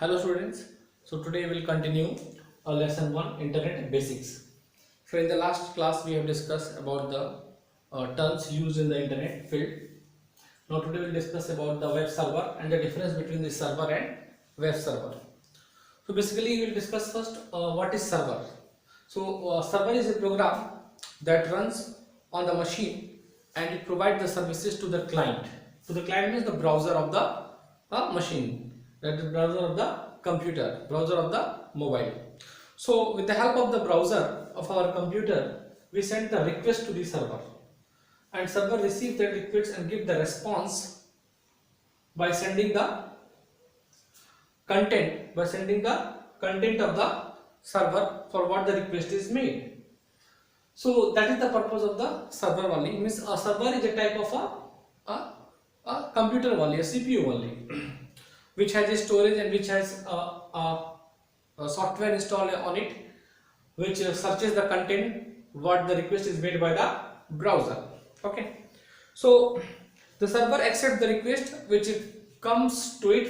Hello students, so today we will continue lesson 1 Internet Basics. So in the last class we have discussed about the terms used in the internet field. Now today we will discuss about the web server and the difference between the server and web server. So basically we will discuss first what is server. So server is a program that runs on the machine and it provides the services to the client. So the client means the browser of the machine, that is browser of the computer, browser of the mobile. So with the help of the browser of our computer, we send the request to the server, and server receives that request and give the response by sending the content of the server for what the request is made. So that is the purpose of the server only. Means a server is a type of a computer only, a CPU only, which has a storage and which has a software installed on it, which searches the content what the request is made by the browser. Okay, so the server accepts the request which it comes to it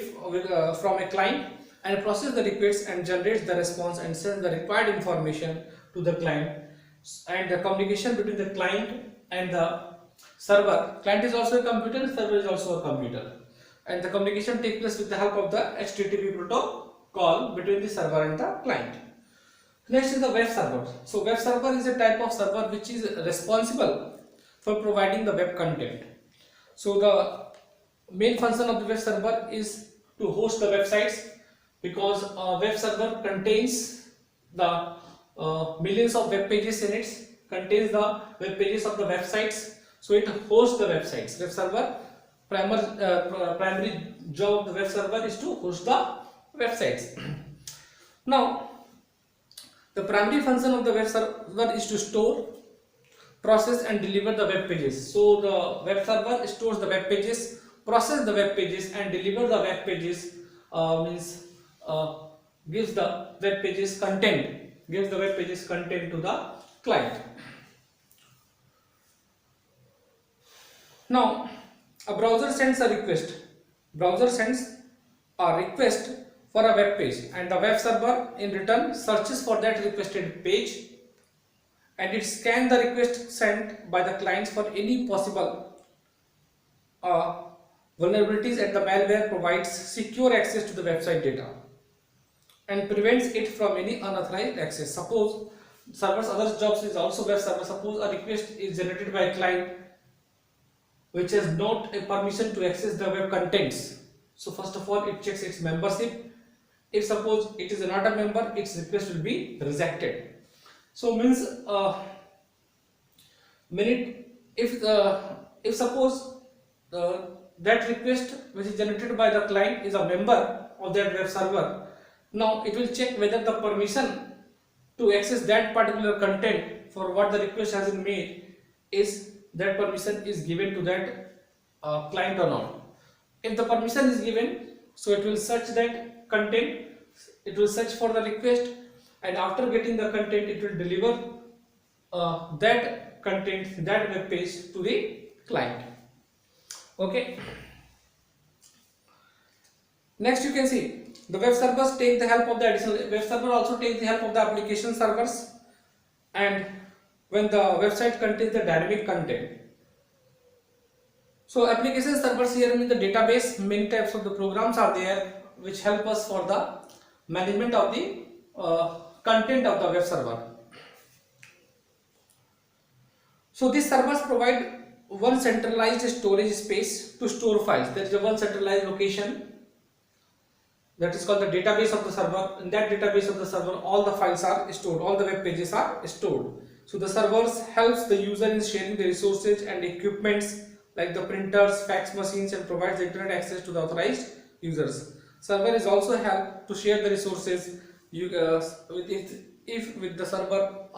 from a client and processes the request and generates the response and sends the required information to the client. And the communication between the client and the server, client is also a computer, server is also a computer, and the communication takes place with the help of the HTTP protocol between the server and the client. Next is the web server. So web server is a type of server which is responsible for providing the web content. So the main function of the web server is to host the websites, because a web server contains the millions of web pages in it, contains the web pages of the websites. So it hosts the websites. Web server primary job of the web server is to host the websites. Now the primary function of the web server is to store, process and deliver the web pages. So the web server stores the web pages, process the web pages and deliver the web pages, gives the web pages content to the client. Now a browser sends a request. Browser sends a request for a web page, and the web server in return searches for that requested page, and it scans the request sent by the clients for any possible vulnerabilities, and the malware provides secure access to the website data and prevents it from any unauthorized access. Suppose server's other jobs is also web server. Suppose a request is generated by a client which has not a permission to access the web contents. So first of all it checks its membership. If suppose it is not a member, its request will be rejected. So means if suppose that request which is generated by the client is a member of that web server, now it will check whether the permission to access that particular content for what the request has been made is that permission is given to that client or not. If the permission is given, so it will search that content, it will search for the request, and after getting the content it will deliver that content, that web page to the client. Okay, next you can see the web servers take the help of the additional web server, also take the help of the application servers, and when the website contains the dynamic content. So application servers here means the database. Many types of the programs are there which help us for the management of the content of the web server. So these servers provide one centralized storage space to store files. There is a one centralized location that is called the database of the server. In that database of the server, all the files are stored, all the web pages are stored. So the servers helps the user in sharing the resources and equipments like the printers, fax machines, and provides the internet access to the authorized users. Server is also help to share the resources. If with the server,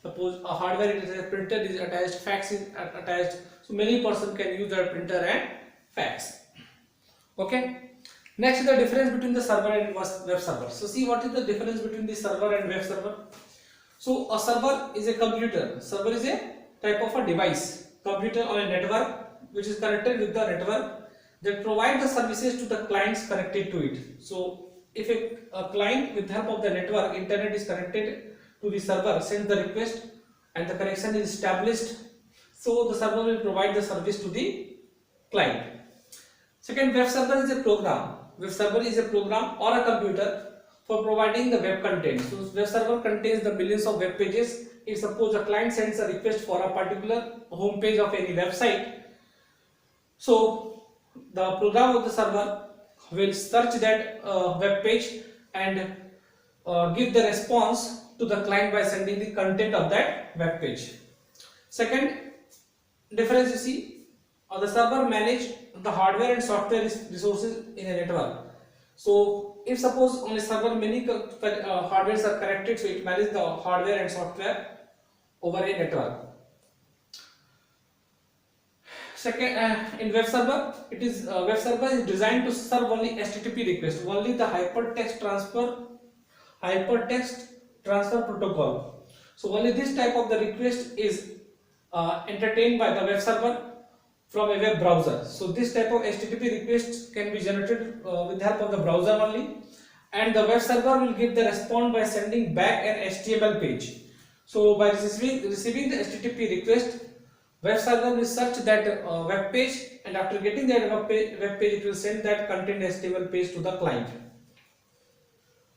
suppose a hardware it is a printer is attached, fax is attached, so many person can use their printer and fax. Okay. Next is the difference between the server and web server. So see what is the difference between the server and web server. So a server is a computer. Server is a type of a device, computer on a network which is connected with the network that provide the services to the clients connected to it. So if a client with the help of the network internet is connected to the server, sends the request and the connection is established, so the server will provide the service to the client. Second, web server is a program. Web server is a program or a computer for providing the web content. So web server contains the millions of web pages. If suppose a client sends a request for a particular home page of any website, so the program of the server will search that web page and give the response to the client by sending the content of that web page. Second difference you see, the server manage the hardware and software resources in a network. So if suppose on a server many hardwares are connected, so it manages the hardware and software over a network. Second, in web server, web server is designed to serve only HTTP request, only the hypertext transfer protocol. So only this type of the request is entertained by the web server from a web browser. So this type of HTTP requests can be generated with the help of the browser only, and the web server will give the response by sending back an HTML page. So by receiving the HTTP request, web server will search that web page, and after getting that web page it will send that content HTML page to the client.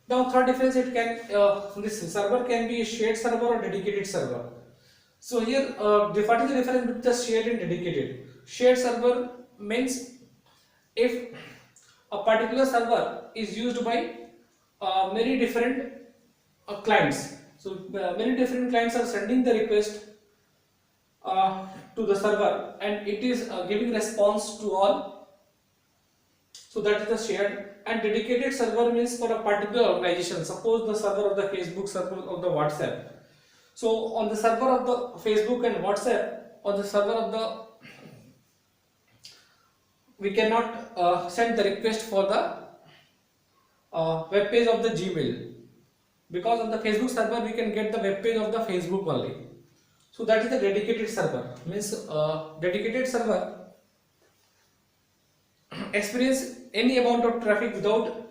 Now third difference, this server can be a shared server or dedicated server. So here what is the difference between the shared and dedicated? Shared server means if a particular server is used by many different clients. So many different clients are sending the request to the server, and it is giving response to all. So that is the shared. And dedicated server means for a particular organization. Suppose the server of the Facebook, server of the WhatsApp. So on the server of the Facebook and WhatsApp, or the server of the, we cannot send the request for the web page of the Gmail, because on the Facebook server we can get the web page of the Facebook only. So that is the dedicated server. Means dedicated server experience any amount of traffic without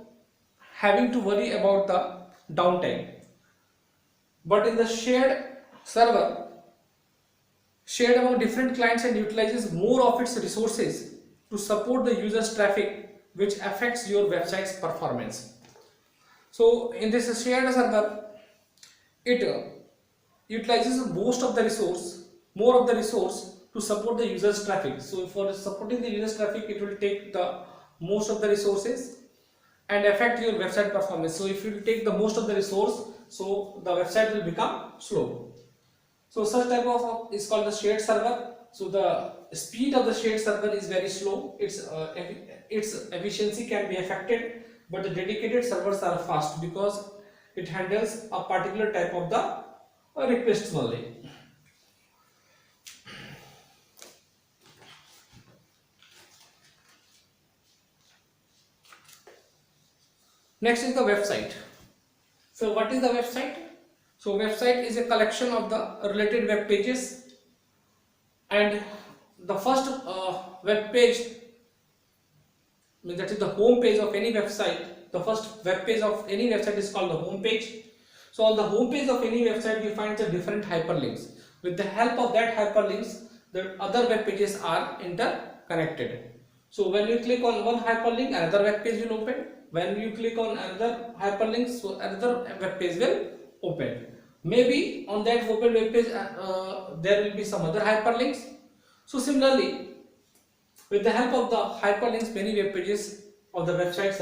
having to worry about the downtime. But in the shared server, shared among different clients and utilizes more of its resources to support the user's traffic, which affects your website's performance. So in this shared server, it utilizes more of the resource to support the user's traffic. So for supporting the user's traffic, it will take the most of the resources and affect your website performance. So if you take the most of the resource, so the website will become slow. So such type of is called the shared server. So the speed of the shared server is very slow. Its efficiency can be affected, but the dedicated servers are fast because it handles a particular type of the requests only. Next is the website. So what is the website? So website is a collection of the related web pages, and the first web page, that is the home page of any website. The first web page of any website is called the home page. So on the home page of any website, you find the different hyperlinks. With the help of that hyperlinks, the other web pages are interconnected. So when you click on one hyperlink, another web page will open. When you click on another hyperlink, so another web page will open. Maybe on that open web page there will be some other hyperlinks. So similarly, with the help of the hyperlinks, many web pages of the websites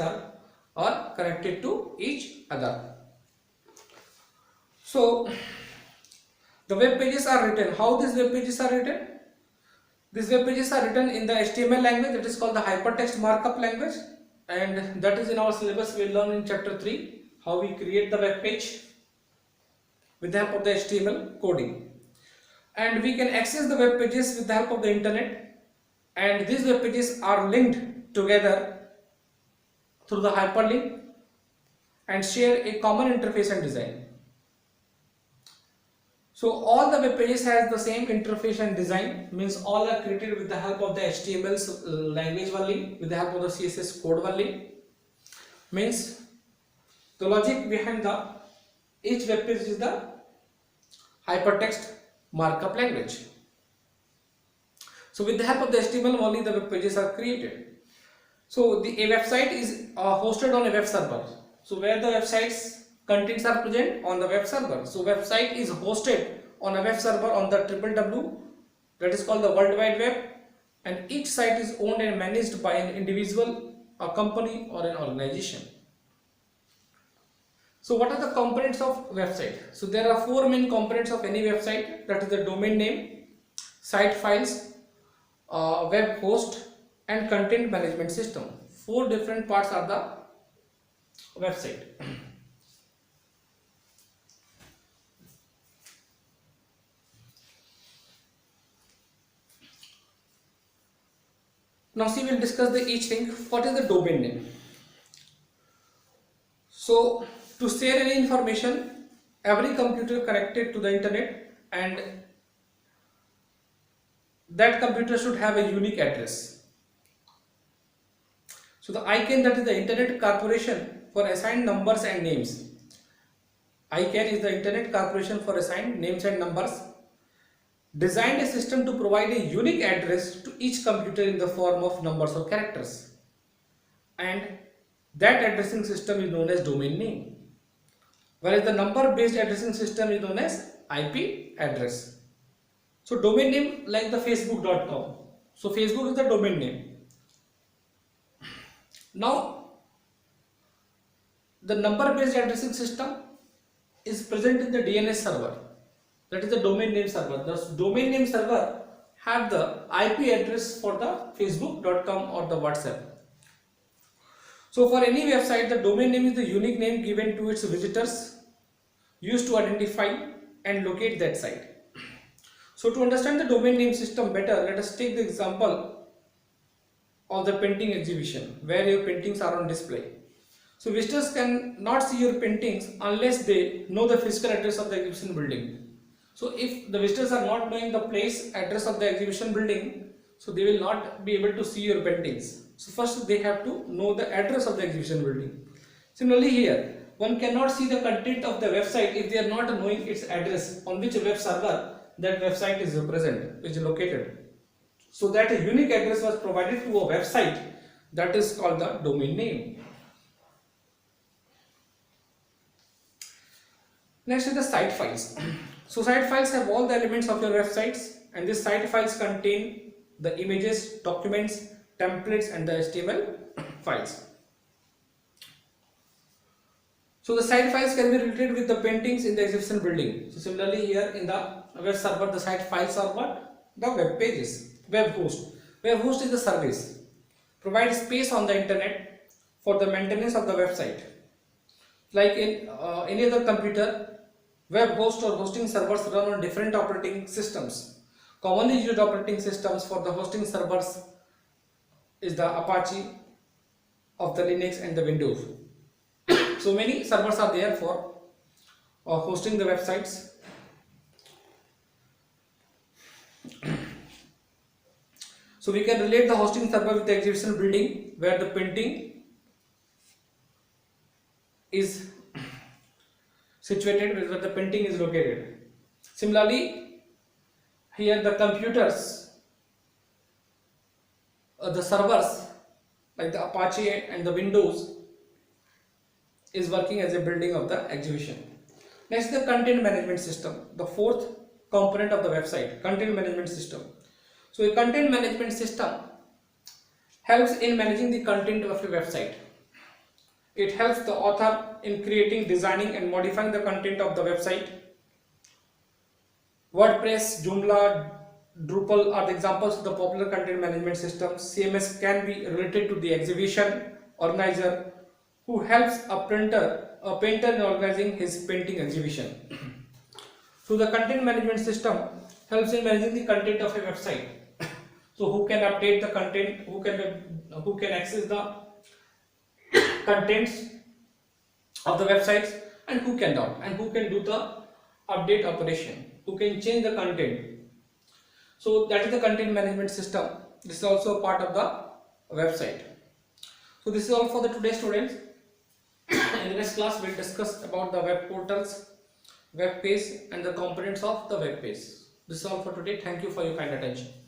are connected to each other. So the web pages are written. How these web pages are written? These web pages are written in the HTML language, that is called the hypertext markup language, and that is in our syllabus. We will learn in chapter 3 how we create the web page with the help of the HTML coding. And we can access the web pages with the help of the internet, and these web pages are linked together through the hyperlink and share a common interface and design. So all the web pages has the same interface and design, means all are created with the help of the HTML language only, with the help of the CSS code only. Means The logic behind the each web page is the hypertext markup language. So with the help of the HTML only the web pages are created. So a website is hosted on a web server. So where the website's contents are present on the web server. So website is hosted on a web server on the www, that is called the World Wide Web, and each site is owned and managed by an individual, a company or an organization. So what are the components of website? So there are four main components of any website, that is the domain name, site files, web host and content management system. Four different parts are the website. Now see, we'll discuss the each thing. What is the domain name? So to share any information, every computer connected to the internet, and that computer should have a unique address. So the ICANN, that is the Internet Corporation for Assigned Numbers and Names. ICANN is the Internet Corporation for Assigned Names and Numbers, designed a system to provide a unique address to each computer in the form of numbers or characters, and that addressing system is known as domain name, whereas the number based addressing system is known as IP address. So domain name, like the facebook.com. So Facebook is the domain name. Now the number based addressing system is present in the DNS server, that is the domain name server. The domain name server have the IP address for the facebook.com or the WhatsApp. So for any website, the domain name is the unique name given to its visitors, used to identify and locate that site. So to understand the domain name system better, let us take the example of the painting exhibition where your paintings are on display. So visitors can not see your paintings unless they know the physical address of the exhibition building. So if the visitors are not knowing the place address of the exhibition building, so they will not be able to see your paintings. So first they have to know the address of the exhibition building. Similarly here, one cannot see the content of the website if they are not knowing its address, on which web server that website is present, is located. So that a unique address was provided to a website, that is called the domain name. Next is the site files. So site files have all the elements of your websites, and these site files contain the images, documents, templates and the HTML files. So the site files can be related with the paintings in the exhibition building. So similarly here in the web server, the site files are what? The web pages. Web host. Web host is the service. Provides space on the internet for the maintenance of the website. Like in any other computer, web host or hosting servers run on different operating systems. Commonly used operating systems for the hosting servers is the Apache of the Linux and the Windows. So many servers are there for hosting the websites. So we can relate the hosting server with the exhibition building where the painting is situated, where the painting is located. Similarly, here the computers, the servers like the Apache and the Windows is working as a building of the exhibition. Next, the content management system, the fourth component of the website, content management system. So a content management system helps in managing the content of a website. It helps the author in creating, designing and modifying the content of the website. WordPress, Joomla, Drupal are the examples of the popular content management systems. CMS can be related to the exhibition organizer who helps a painter in organizing his painting exhibition. So the content management system helps in managing the content of a website. So who can update the content, who can access the contents of the websites, and who cannot, and who can do the update operation, who can change the content. So that is the content management system. This is also a part of the website. So this is all for the today, students. In the next class we'll discuss about the web portals, web page and the components of the web page. This is all for today. Thank you for your kind attention.